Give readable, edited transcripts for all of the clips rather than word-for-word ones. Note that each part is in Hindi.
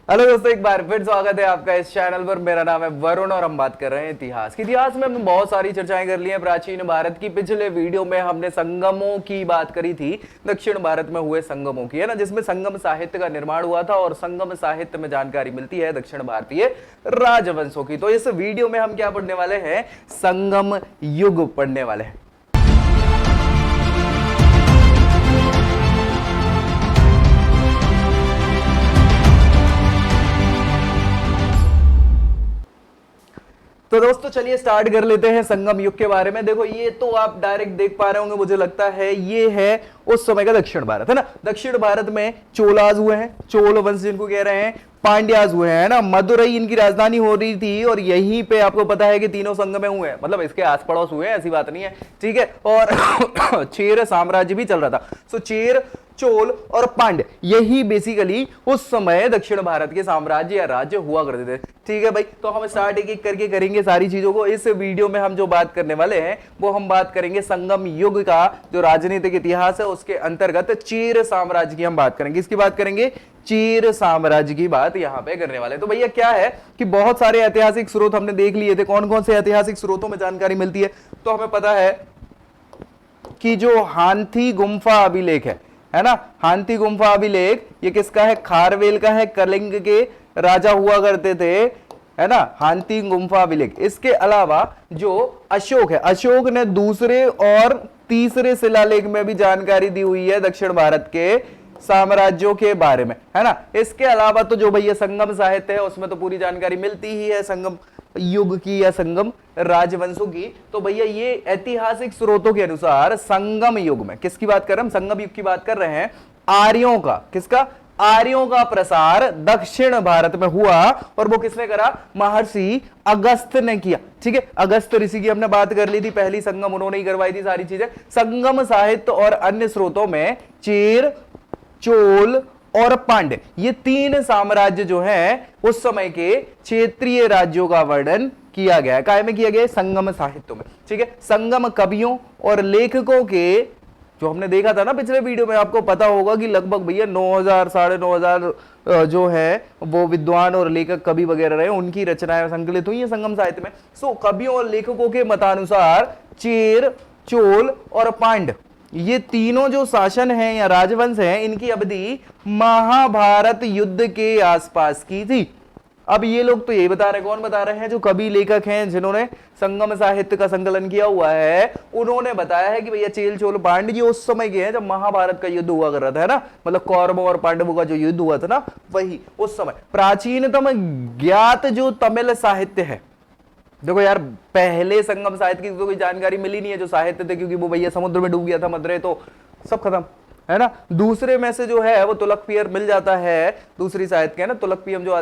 हेलो दोस्तों, एक बार फिर स्वागत है आपका इस चैनल पर। मेरा नाम है वरुण और हम बात कर रहे हैं इतिहास की। इतिहास में हमने बहुत सारी चर्चाएं कर ली हैं प्राचीन भारत की। पिछले वीडियो में हमने संगमों की बात करी थी, दक्षिण भारत में हुए संगमों की, है ना, जिसमें संगम साहित्य का निर्माण हुआ था और संगम साहित्य में जानकारी मिलती है दक्षिण भारतीय राजवंशों की। तो इस वीडियो में हम क्या पढ़ने वाले हैं? संगम युग पढ़ने वाले हैं। तो दोस्तों चलिए स्टार्ट कर लेते हैं संगम युग के बारे में। देखो, ये तो आप डायरेक्ट देख पा रहे होंगे, मुझे लगता है ये है उस समय का दक्षिण भारत, है ना। दक्षिण भारत में चोलाज हुए हैं, चोल वंश जिनको कह रहे हैं, पांड्याज हुए हैं ना। मदुरई इनकी राजधानी हो रही थी और यहीं पे आपको पता है कि तीनों संगम हुए हैं, मतलब इसके आस पड़ोस हुए हैं, ऐसी बात नहीं है, ठीक है। और चेर साम्राज्य भी चल रहा था। सो चेर, चोल और पांड्य, यही बेसिकली उस समय दक्षिण भारत के साम्राज्य या राज्य हुआ करते थे, ठीक है भाई। तो हम स्टार्ट एक एक करके करेंगे सारी चीजों को। इस वीडियो में हम जो बात करने वाले हैं वो हम बात करेंगे संगम युग का जो राजनीतिक इतिहास है, उसके अंतर्गत चेर साम्राज्य की हम बात करेंगे। इसकी बात करेंगे, चेर साम्राज्य की बात यहां पे करने वाले। तो भैया क्या है कि बहुत सारे ऐतिहासिक स्रोत हमने देख लिए थे। कौन कौन से ऐतिहासिक स्रोतों में जानकारी मिलती है? तो हमें पता है कि जो हांथी गुम्फा अभिलेख है ना, हांथी गुम्फा अभिलेख, ये किसका है? खारवेल का है। कलिंग के राजा हुआ करते थे, है ना, हांथी गुम्फा अभिलेख। इसके अलावा जो अशोक है, अशोक ने दूसरे और तीसरे शिलालेख में भी जानकारी दी हुई है दक्षिण भारत के साम्राज्यों के बारे में, है ना। इसके अलावा तो जो भैया संगम साहित्य है उसमें तो पूरी जानकारी मिलती ही है संगम युग की या संगम राजवंशों की। तो भैया ये ऐतिहासिक स्रोतों के अनुसार संगम युग में किसकी बात कर रहे हैं? हम संगम युग की बात कर रहे हैं, आर्यों का। किसका? आर्यों का प्रसार दक्षिण भारत में हुआ और वो किसने करा? महर्षि अगस्त्य ने किया, ठीक है। अगस्त्य ऋषि की हमने बात कर ली थी, पहली संगम उन्होंने ही करवाई थी सारी चीजें। संगम साहित्य और अन्य स्रोतों में चेर, चोल और पांड्य, ये तीन साम्राज्य जो हैं उस समय के क्षेत्रीय राज्यों का वर्णन किया गया है। काय में किया गया है? संगम साहित्य में, ठीक है। संगम कवियों और लेखकों के, जो हमने देखा था ना पिछले वीडियो में, आपको पता होगा कि लगभग भैया 9000 9,500 जो है वो विद्वान और लेखक कवि वगैरह रहे, उनकी रचनाएं संकलित हुई है संगम साहित्य में। सो कवियों और लेखकों के मतानुसार चेर, चोल और पांड्य, ये तीनों जो शासन हैं या राजवंश हैं, इनकी अवधि महाभारत युद्ध के आसपास की थी। अब ये लोग तो यही बता रहे हैं, कौन बता रहे हैं? जो कवि लेखक हैं जिन्होंने संगम साहित्य का संकलन किया हुआ है, उन्होंने बताया है कि भैया चेल, चोल, पांड्य ये उस समय के हैं जब महाभारत का युद्ध हुआ कर रहा था, है ना, मतलब कौरवों और पांडवों का जो युद्ध हुआ था ना, वही उस समय। प्राचीनतम ज्ञात जो तमिल साहित्य है, देखो यार, पहले संगम साहित्य की तो कोई जानकारी मिली नहीं है जो साहित्य थे, क्योंकि वो भैया समुद्र में डूब गया था, मदरे तो सब खत्म, है ना। दूसरे में से जो है वो तुलक पियर मिल जाता है, दूसरी साहित्य के, है ना। तुलक पियम जो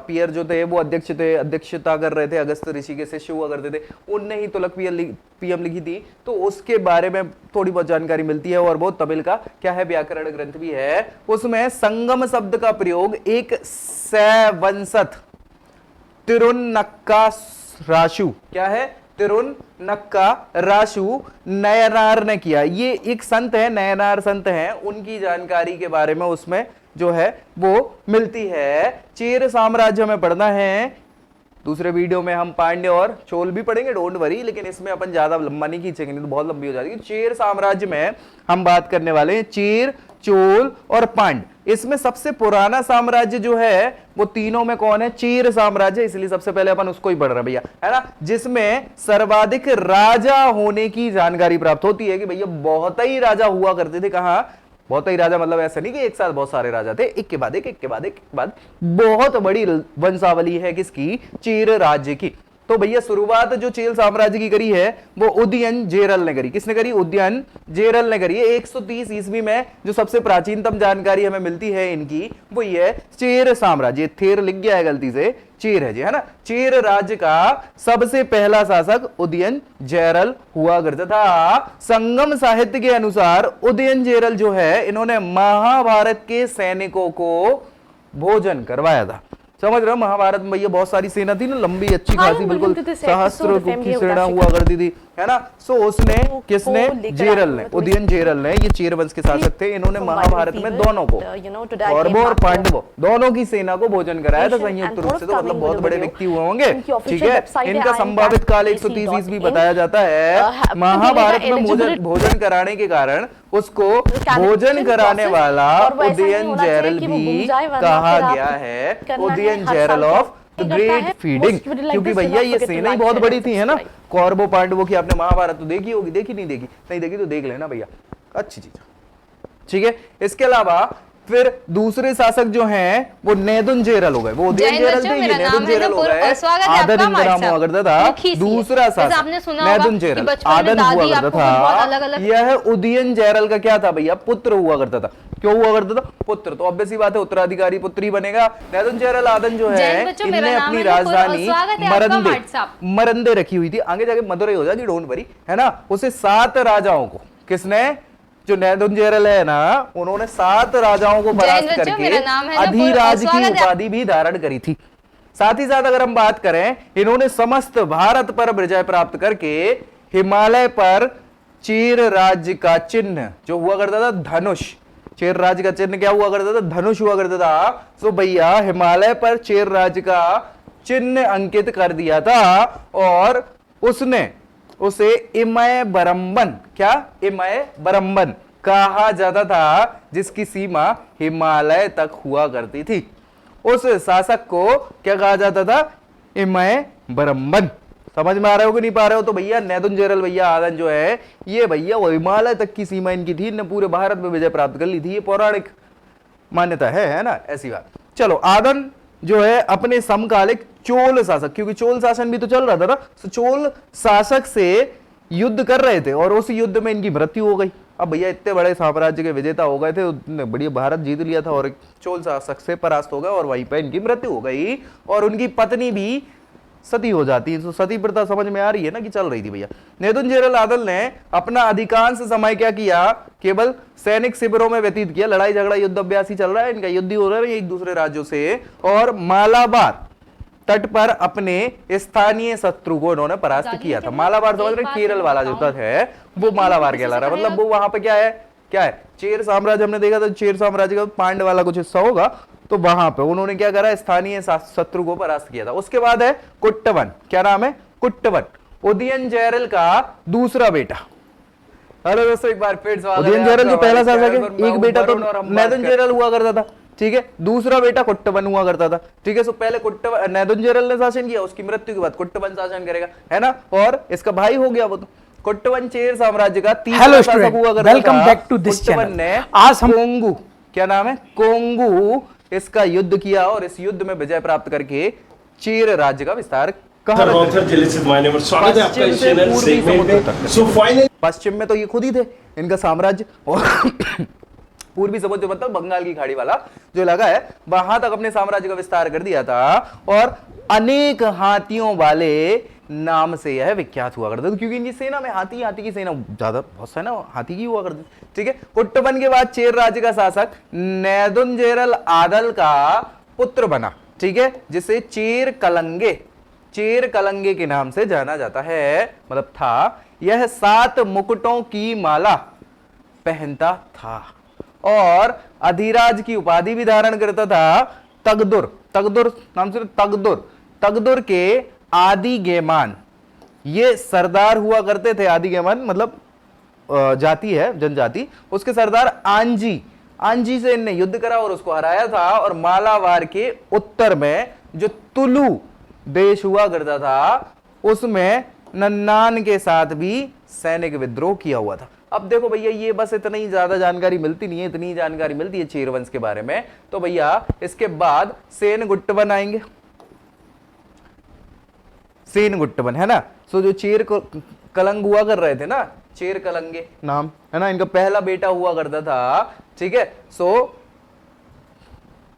पियर जो थे वो अध्यक्ष थे, अध्यक्षता कर रहे थे, अगस्त ऋषि के शिष्य हुआ करते थे, उनने ही तुलक पियम लिखी थी। तो उसके बारे में थोड़ी बहुत जानकारी मिलती है। और वो तमिल का क्या है, व्याकरण ग्रंथ भी है। उसमें संगम शब्द का प्रयोग एक सैवंसत तिरुनक्का राशु, क्या है? तिरुनक्का राशु नयनार ने किया। ये एक संत है, नयनार संत हैं, उनकी जानकारी के बारे में उसमें जो है वो मिलती है। चेर साम्राज्य में पढ़ना है, दूसरे वीडियो में हम पांड्य और चोल भी पढ़ेंगे, डोंट वरी, लेकिन इसमें अपन ज्यादा लंबा नहीं खींचेंगे, नहीं तो बहुत लंबी हो जाएगी। चेर साम्राज्य में हम बात करने वाले हैं चेर, चोल और पांड्य। इसमें सबसे पुराना साम्राज्य जो है वो तीनों में कौन है? चेर साम्राज्य, इसलिए सबसे पहले अपन उसको ही पढ़ रहे हैं भैया, है ना, जिसमें सर्वाधिक राजा होने की जानकारी प्राप्त होती है कि भैया बहुत ही राजा हुआ करते थे। कहां? बहुत ही राजा, मतलब ऐसा नहीं कि एक साथ बहुत सारे राजा थे, एक के बाद एक, एक के बाद एक के बाद बहुत बड़ी वंशावली है किसकी? चेर राज्य की। तो भैया शुरुआत जो चेल साम्राज्य की करी है वो उदयन जेरल ने करी। किसने करी? उदयन जेरल ने करी है। 130 ईस्वी में जो सबसे प्राचीनतम जानकारी हमें मिलती है इनकी, वो ये चेर साम्राज्य, थेर लिख गया है गलती से, चेर है जी, है ना। चेर राज्य का सबसे पहला शासक उदयन जेरल हुआ करता था। संगम साहित्य के अनुसार उदयन जेरल जो है, इन्होंने महाभारत के सैनिकों को भोजन करवाया था। समझ रहे हो? महाभारत में भैया बहुत सारी सेना थी ना, लंबी अच्छी हाँ, खासी, बिल्कुल सहस्त्र की सेना हुआ करती थी, है ना। सो उसने किसने, जेरल ने, उदयन जेरल ने, ये चेर वंश के शासक थे, इन्होंने महाभारत में दोनों को, कौरवों और पांडवों दोनों की सेना को भोजन कराया था संयुक्त रूप से। तो मतलब बहुत बड़े व्यक्ति हुए होंगे, ठीक है। इनका संभावित काल 130 ईस्वी बताया जाता है। महाभारत में भोजन कराने के कारण उसको भोजन कराने वाला उदयन जेरल भी कहा गया है, Udayan जेरल of the great feeding, क्योंकि भैया ये सेना ही बहुत बड़ी थी, है ना। कौरवों पांडवों की आपने महाभारत तो देखी होगी, देखी नहीं देखी, नहीं देखी तो देख लेना भैया, अच्छी चीज, ठीक है। इसके अलावा फिर दूसरे शासक जो हैं वो नेदुन जेरल हो गए, वो उदयन जेरल थे, ये नेदुन जेरल हो गए। आदन इनका नाम हुआ करता था। दूसरा शासक नेदुन जेरल, आदन हुआ करता था। यह उदयन जेरल का क्या था भैया, पुत्र हुआ करता था। क्यों हुआ करता था, पुत्र, तो ऑब्वियस सी बात है उत्तराधिकारी पुत्री बनेगा। नेदुन जेरल आदन जो है, इनने अपनी राजधानी मरंदे रखी हुई थी, आगे जाके मदुरई हो जाएगी, डोंट वरी, है ना। उसे 7 राजाओं को, किसने, जो नेदुन जेरल है ना, उन्होंने 7 राजाओं को परास्त करके अधिराज की उपाधि भी धारण करी थी। साथ ही साथ अगर हम बात करें, इन्होंने समस्त भारत पर विजय प्राप्त करके हिमालय पर चेर राज्य का चिन्ह जो हुआ करता था धनुष, चेर राज्य का चिन्ह क्या हुआ करता था, धनुष हुआ करता था। तो भैया हिमालय पर चेर राज्य का चिन्ह अंकित कर दिया था और उसने उसे इमय बरम्बन, क्या इमय बरम्बन कहा जाता था, जिसकी सीमा हिमालय तक हुआ करती थी। उस शासक को क्या कहा जाता था, इमय बरम्बन। समझ में आ रहे हो कि नहीं पा रहे हो? तो भैया नेदुन जेरल भैया आदन जो है, ये भैया वो हिमालय तक की सीमा इनकी थी, इनने पूरे भारत में विजय प्राप्त कर ली थी। ये पौराणिक मान्यता है ना, ऐसी बात। चलो, आदन जो है अपने समकालिक चोल शासक, क्योंकि चोल शासन भी तो चल रहा था ना, तो चोल शासक से युद्ध कर रहे थे और उस युद्ध में इनकी मृत्यु हो गई। अब भैया इतने बड़े साम्राज्य के विजेता हो गए थे, उन्होंने बढ़िया भारत जीत लिया था और चोल शासक से परास्त हो गए और वहीं पर इनकी मृत्यु हो गई। और उनकी पत्नी भी सती हो जाती है। तो सती प्रथा समझ में आ रही है ना कि चल रही थी भैया। नेदुन जेरल आदल ने अपना अधिकांश समय क्या किया, केवल सैनिक शिविरों में व्यतीत किया। लड़ाई झगड़ा युद्ध अभ्यास ही चल रहा है इनका, युद्ध हो रहा है एक दूसरे राज्यों से। और मालाबार तट पर अपने स्थानीय शत्रु को उन्होंने परास्त किया था। मालाबार समझ रहे, केरल वाला जो तट है वो मालाबार कहला रहा है। मतलब वो वहां पे क्या है, चेर साम्राज्य हमने देखा था, चेर साम्राज्य का पांड वाला कुछ हिस्सा होगा, तो वहां पे उन्होंने क्या करा, स्थानीय शत्रु को परास्त किया था। उसके बाद है कुट्टवन, क्या नाम है, कुट्टवन, उदयन जेरल का दूसरा बेटा। हेलो दोस्तों, एक बार फिर सवाल, उदयन जेरल जो पहला शासक है, एक बेटा तो नेदुन जेरल हुआ करता था, ठीक है, दूसरा बेटा कुट्टवन हुआ करता था, ठीक है। सो पहले कुट्टवन नेदुन जेरल ने शासन किया, उसकी मृत्यु के बाद कुट्टवन शासन करेगा, है ना। और इसका भाई हो गया वो, तो कुट्टवन चेर साम्राज्य का तीसरा शासक हुआ करता था। Welcome back to this channel. आज हम कोंगू, क्या नाम है, कोंगू, इसका युद्ध किया और इस युद्ध में विजय प्राप्त करके चेर राज्य का विस्तार पश्चिम में तो ये खुद ही थे, इनका साम्राज्य, और पूर्वी समुद्र मतलब बंगाल की खाड़ी वाला जो इलाका है, वहां तक अपने साम्राज्य का विस्तार कर दिया था। और अनेक हाथियों वाले नाम से यह विख्यात हुआ करता था, क्योंकि इनकी सेना में हाथी की सेना ज्यादा, बहुत सेना हाथी की हुआ करती, ठीक है। कुट्टवन के बाद चेर राज्य का शासक नेदुन जेरल आदल का पुत्र बना, ठीक है, जिसे चेर कलंगे के नाम से जाना जाता है, मतलब था। यह 7 मुकुटों की माला पहनता था और अधिराज की उपाधि भी धारण करता था। तगदुर नाम से, तगदुर के आदि गेमान, ये सरदार हुआ करते थे। आदि गेमान मतलब जाति है, जनजाति, उसके सरदार आंजी से इनने युद्ध करा और उसको हराया था। और मालाबार के उत्तर में जो तुलु देश हुआ करता था, उसमें नन्नान के साथ भी सैनिक विद्रोह किया हुआ था। अब देखो भैया, ये बस इतनी ही ज्यादा जानकारी मिलती नहीं है, इतनी जानकारी मिलती है चेर वंश के बारे में। तो भैया इसके बाद सेन गुट्टवन आएंगे, सेन गुट्टवन, है ना। सो जो चेर कलंग हुआ कर रहे थे ना, चेर कलंगे नाम है ना, इनका पहला बेटा हुआ करता था, ठीक है। सो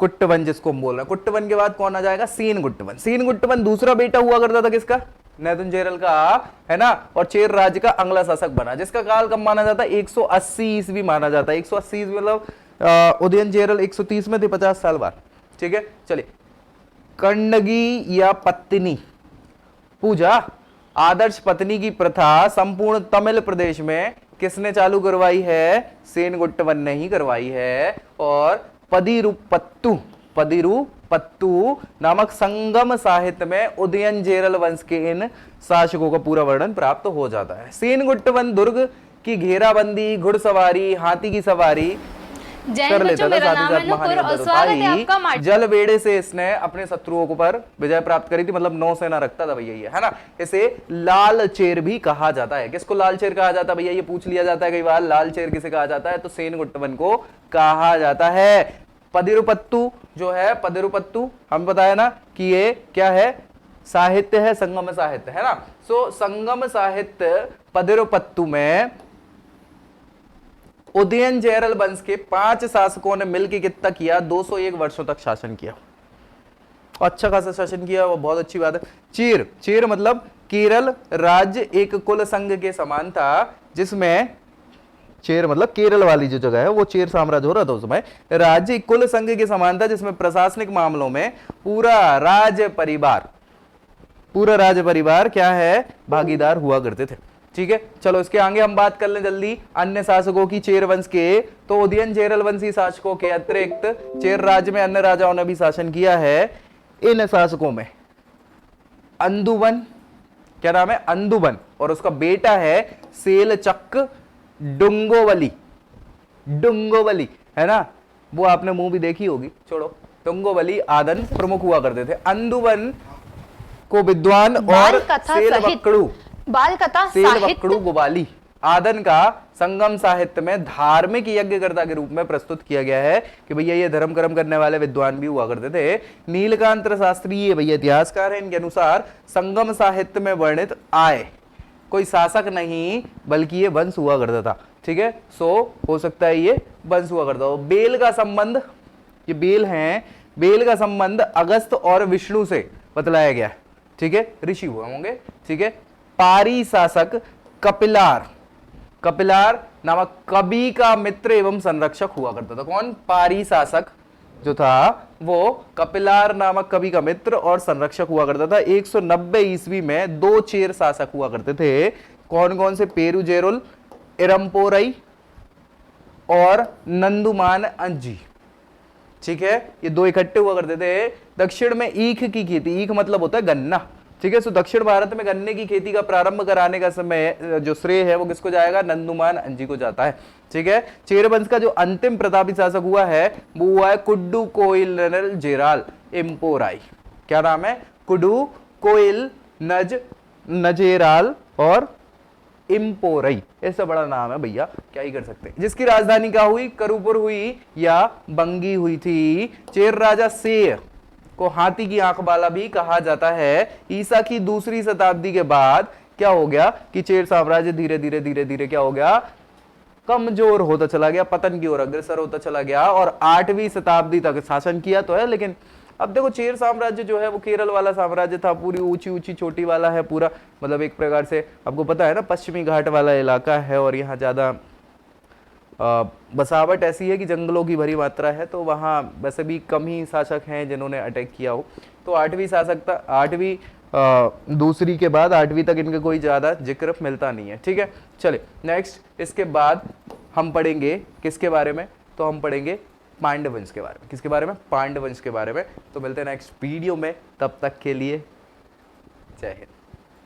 कुट्टवन जिसको हम बोल रहे हैं, कुट्टवन के बाद कौन आ जाएगा, सेन गुट्टवन दूसरा बेटा हुआ करता था किसका, नेदुन जेरल का, है ना। और चेर राज्य का अगला शासक बना, जिसका काल कब माना जाता है, 180 ईस्वी माना जाता है। 180 ईस्वी मतलब उदयन जेरल 130 में थे, 50 साल बाद, ठीक है। चलिए कंडगी या पत्नी पूजा, आदर्श पत्नी की प्रथा संपूर्ण तमिल प्रदेश में किसने चालू करवाई है? सेनगुट्टवन ने ही करवाई है। और पदिरुपत्तु नामक संगम साहित्य में उदयनचेरल वंश के इन शासकों का पूरा वर्णन प्राप्त हो जाता है। सेनगुट्टवन दुर्ग की घेराबंदी, घुड़सवारी, हाथी की सवारी कर लेता था। साथ ही साथ महान जल बेड़े से इसने अपने शत्रुओं को पर विजय प्राप्त करी थी, मतलब नौसेना रखता था भैया ये, है ना। इसे लाल चेर भी कहा जाता है। किसको लाल चेर कहा जाता है भैया? ये पूछ लिया जाता है कई बार, लाल चेर किसे कहा जाता है? तो सेनगुट्टवन को कहा जाता है। पदिरुपत्तु जो है, पदिरुपत्तु हम बताया ना कि ये क्या है? साहित्य है, संगम साहित्य, है ना। सो संगम साहित्य पदिरुपत्तु में उदयनचेरल वंश के 5 शासकों ने मिलकर कितना किया? 201 वर्षों तक शासन किया। अच्छा खासा शासन किया, वो बहुत अच्छी बात है। चेर, चेर मतलब केरल राज्य एक कुल संघ के समान था, जिसमें चेर मतलब केरल वाली जो जगह है वो चेर साम्राज्य हो रहा था उस समय। राज्य एक कुल संघ के समान था, जिसमें प्रशासनिक मामलों में पूरा राज परिवार क्या है? भागीदार हुआ करते थे। ठीक है, चलो इसके आगे हम बात कर लें जल्दी अन्य शासकों की चेर वंश के। तो उदयनचेरल वंशी शासकों के अतिरिक्त चेर राज्य में अन्य राजाओं ने भी शासन किया है। इन शासकों में अंदुवन, क्या नाम है? अंदुवन, और उसका बेटा है सेलचक डुंगोवली, है ना। वो आपने मूवी देखी होगी, छोड़ो। डुंगोवली आदन प्रमुख हुआ करते थे। अंदुवन को विद्वान और सेलवक्कड़ू गोवाली आदन का संगम साहित्य में धार्मिक यज्ञकर्ता के रूप में प्रस्तुत किया गया है कि भैया ये धर्म कर्म करने वाले विद्वान भी हुआ करते थे। नीलकांत शास्त्री ये भैया इतिहासकार है, इनके अनुसार संगम साहित्य में वर्णित आय कोई शासक नहीं बल्कि ये वंश हुआ करता था। ठीक है, सो हो सकता है ये वंश हुआ करता हो। बेल का संबंध, ये बेल हैं, बेल का संबंध अगस्त और विष्णु से बतलाया गया है। ठीक है, ऋषि हुए होंगे। ठीक है, पारी शासक कपिलार नामक कवि का मित्र एवं संरक्षक हुआ करता था। कौन? पारी शासक जो था वो कपिलार नामक कवि का मित्र और संरक्षक हुआ करता था। 190 ईस्वी में 2 चेर शासक हुआ करते थे। कौन कौन से? पेरुजेरुल, इरम्पोरई और नंदुमान अंजी। ठीक है, ये 2 इकट्ठे हुआ करते थे। दक्षिण में ईख की खेती, ईख मतलब होता है गन्ना। ठीक है, सो दक्षिण भारत में गन्ने की खेती का प्रारंभ कराने का समय जो श्रेय है वो किसको जाएगा? नंदुमान अंजी को जाता है। ठीक है, चेर वंश का जो अंतिम प्रतापी शासक हुआ है वो हुआ है कुड्डू कोइल जेराल इम्पोराई। क्या नाम है? कुड्डू कोइल नजेराल और इम्पोरई। ऐसा बड़ा नाम है भैया, क्या ही कर सकते हैं। जिसकी राजधानी क्या हुई? करूपुर हुई या बंगी हुई थी। चेर राजा सेय को हाथी की आंख वाला भी कहा जाता है। ईसा की 2री शताब्दी के बाद क्या हो गया कि चेर साम्राज्य धीरे धीरे क्या हो गया? कमजोर होता चला गया, पतन की ओर अग्रसर होता चला गया। और 8वीं शताब्दी तक शासन किया तो है, लेकिन अब देखो चेर साम्राज्य जो है वो केरल वाला साम्राज्य था, पूरी ऊंची चोटी वाला है पूरा, मतलब एक प्रकार से आपको पता है ना पश्चिमी घाट वाला इलाका है और यहाँ ज्यादा बसावट ऐसी है कि जंगलों की भरी मात्रा है, तो वहाँ वैसे भी कम ही शासक हैं जिन्होंने अटैक किया हो। तो 8वीं शासकता, 8वीं 2री के बाद 8वीं तक इनका कोई ज्यादा जिक्र मिलता नहीं है। ठीक है, चले नेक्स्ट। इसके बाद हम पढ़ेंगे किसके बारे में? तो हम पढ़ेंगे पांडवंश के बारे में। किसके बारे में? पांडवंश के बारे में। तो मिलते हैं नेक्स्ट वीडियो में, तब तक के लिए जय हिंद।